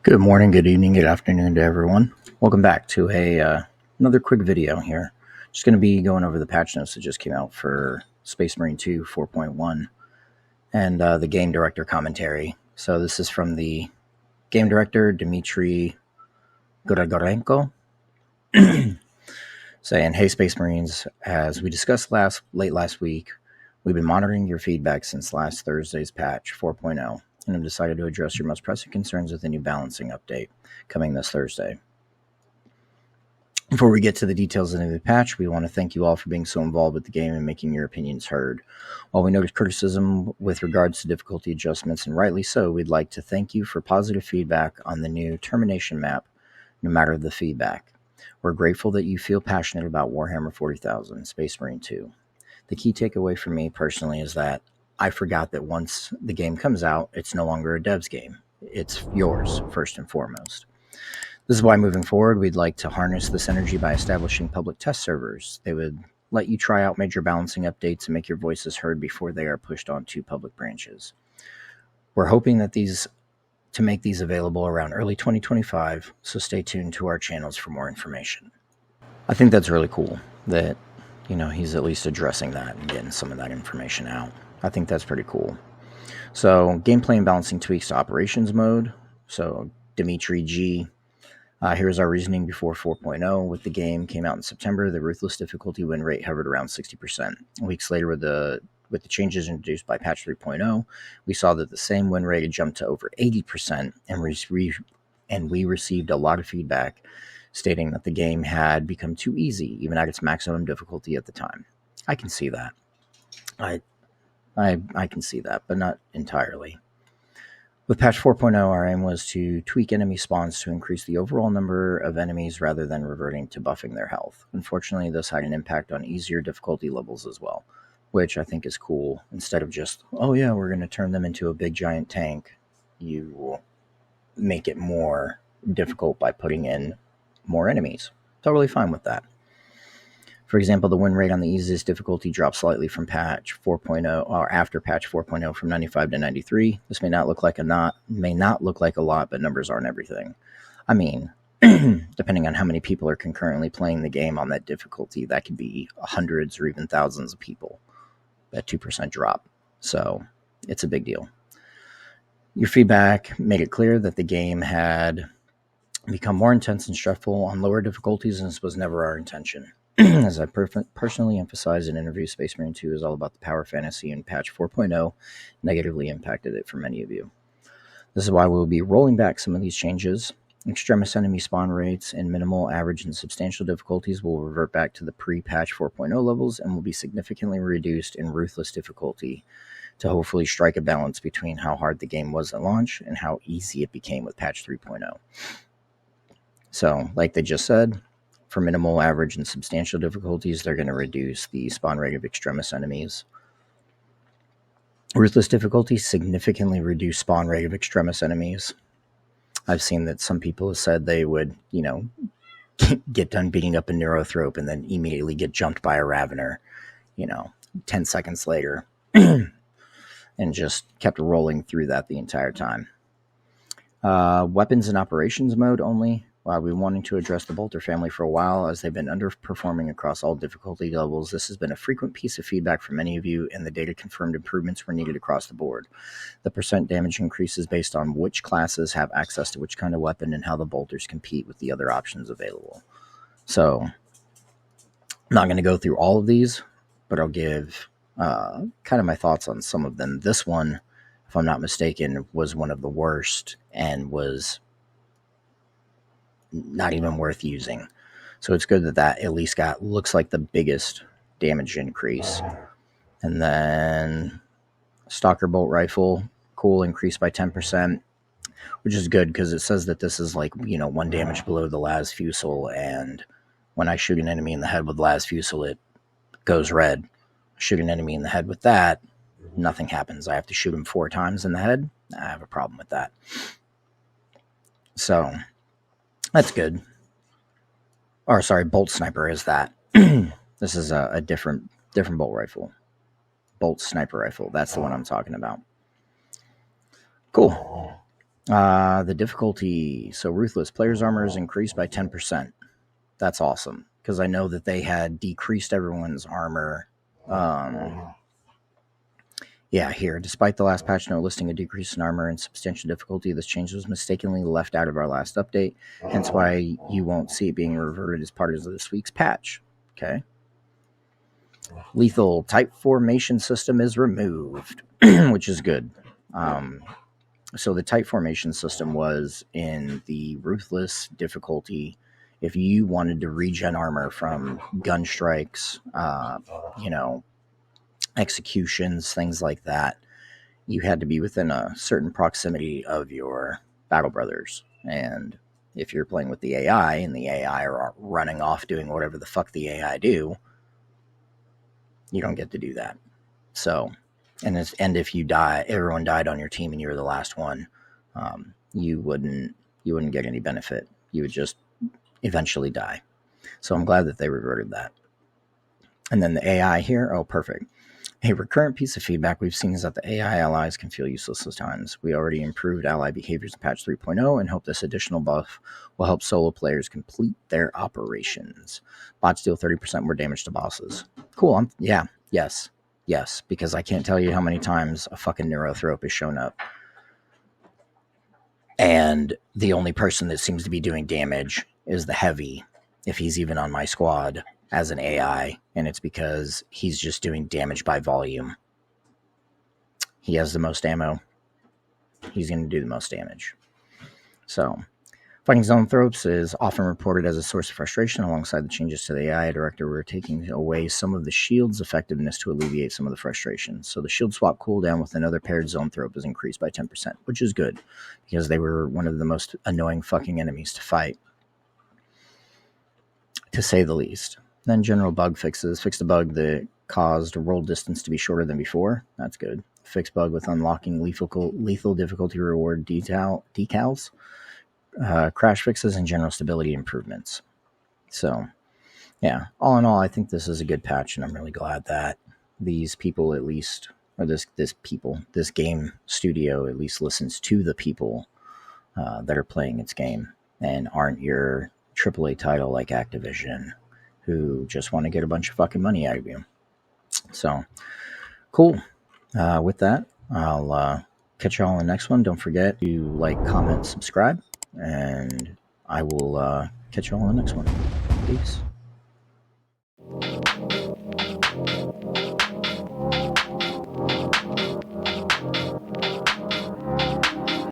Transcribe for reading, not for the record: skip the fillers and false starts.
Good morning, good evening, good afternoon to everyone. Welcome back to another quick video here. Just going to be going over the patch notes that just came out for Space Marine 2 4.1 and the game director commentary. So this is from the game director, Dmitry Goragorenko, saying, "Hey Space Marines, as we discussed late last week, we've been monitoring your feedback since last Thursday's patch 4.0. And have decided to address your most pressing concerns with the new balancing update coming this Thursday. Before we get to the details of the new patch, we want to thank you all for being so involved with the game and making your opinions heard. While we noted criticism with regards to difficulty adjustments, and rightly so, we'd like to thank you for positive feedback on the new termination map, no matter the feedback. We're grateful that you feel passionate about Warhammer 40,000, Space Marine 2. The key takeaway for me personally is that I forgot that once the game comes out, it's no longer a dev's game. It's yours, first and foremost. This is why moving forward, we'd like to harness this energy by establishing public test servers. They would let you try out major balancing updates and make your voices heard before they are pushed onto public branches. We're hoping that to make these available around early 2025, so stay tuned to our channels for more information." I think that's really cool that, he's at least addressing that and getting some of that information out. I think that's pretty cool. So, gameplay and balancing tweaks to operations mode. So, Dimitri G. Here's our reasoning before 4.0. With the game came out in September, the ruthless difficulty win rate hovered around 60%. Weeks later, with the changes introduced by patch 3.0, we saw that the same win rate jumped to over 80%, and we received a lot of feedback stating that the game had become too easy, even at its maximum difficulty at the time. I can see that. I can see that, but not entirely. With patch 4.0, our aim was to tweak enemy spawns to increase the overall number of enemies rather than reverting to buffing their health. Unfortunately, this had an impact on easier difficulty levels as well, which I think is cool. Instead of just, oh yeah, we're going to turn them into a big giant tank, you make it more difficult by putting in more enemies. Totally fine with that. For example, the win rate on the easiest difficulty dropped slightly from patch 4.0 or after patch 4.0 from 95 to 93. This may not look like a lot, but numbers aren't everything. I mean, depending on how many people are concurrently playing the game on that difficulty, that could be hundreds or even thousands of people. That 2% drop. So it's a big deal. Your feedback made it clear that the game had become more intense and stressful on lower difficulties, and this was never our intention. As I personally emphasized in interview, Space Marine 2 is all about the power fantasy, and patch 4.0 negatively impacted it for many of you. This is why we'll be rolling back some of these changes. Extremis enemy spawn rates in minimal, average, and substantial difficulties will revert back to the pre-patch 4.0 levels and will be significantly reduced in ruthless difficulty to hopefully strike a balance between how hard the game was at launch and how easy it became with patch 3.0. So, like they just said, for minimal, average, and substantial difficulties, they're going to reduce the spawn rate of extremis enemies. Ruthless difficulty significantly reduce spawn rate of extremis enemies. I've seen that some people have said they would, get done beating up a Neurothrope and then immediately get jumped by a Ravener, 10 seconds later, and just kept rolling through that the entire time. Weapons and operations mode only. While we've been wanting to address the Bolter family for a while, as they've been underperforming across all difficulty levels, this has been a frequent piece of feedback from many of you, and the data confirmed improvements were needed across the board. The percent damage increases based on which classes have access to which kind of weapon and how the Bolters compete with the other options available. So, I'm not going to go through all of these, but I'll give kind of my thoughts on some of them. This one, if I'm not mistaken, was one of the worst and was not even worth using. So it's good that at least looks like the biggest damage increase. And then Stalker Bolt Rifle, cool, increased by 10%, which is good because it says that this is like, 1 damage below the las fusel, and when I shoot an enemy in the head with las fusel, it goes red. Shoot an enemy in the head with that, nothing happens. I have to shoot him 4 times in the head. I have a problem with that. So that's good. Or sorry, Bolt Sniper is that. This is a different bolt rifle. Bolt Sniper Rifle. That's the one I'm talking about. Cool. The difficulty. So Ruthless players' armor is increased by 10%. That's awesome because I know that they had decreased everyone's armor. Here. Despite the last patch note listing a decrease in armor and substantial difficulty, this change was mistakenly left out of our last update. Hence why you won't see it being reverted as part of this week's patch. Okay. Lethal type formation system is removed, which is good. So the type formation system was in the Ruthless difficulty. If you wanted to regen armor from gun strikes, executions, things like that, you had to be within a certain proximity of your battle brothers. And if you're playing with the AI and the AI are running off doing whatever the fuck the AI do, you don't get to do that. So, and if you die, everyone died on your team and you were the last one, you wouldn't get any benefit. You would just eventually die. So I'm glad that they reverted that. And then the AI here, oh, perfect. A recurrent piece of feedback we've seen is that the AI allies can feel useless at times. We already improved ally behaviors in patch 3.0 and hope this additional buff will help solo players complete their operations. Bots deal 30% more damage to bosses. Cool. Yes, because I can't tell you how many times a fucking Neurothrope has shown up. And the only person that seems to be doing damage is the Heavy, if he's even on my squad as an AI, and it's because he's just doing damage by volume. He has the most ammo. He's going to do the most damage. So, fighting Zoanthropes is often reported as a source of frustration. Alongside the changes to the AI director, we're taking away some of the shield's effectiveness to alleviate some of the frustration. So the shield swap cooldown with another paired Zoanthrope is increased by 10%, which is good, because they were one of the most annoying fucking enemies to fight, to say the least. Then general bug fixes. Fixed a bug that caused roll distance to be shorter than before. That's good. Fixed bug with unlocking lethal difficulty reward decals. Crash fixes and general stability improvements. So, yeah, all in all, I think this is a good patch, and I'm really glad that these people at least, or this game studio at least listens to the people that are playing its game and aren't your AAA title like Activision, who just want to get a bunch of fucking money out of you. So, cool. With that, I'll catch y'all in the next one. Don't forget to like, comment, subscribe, and I will catch y'all in the next one. Peace.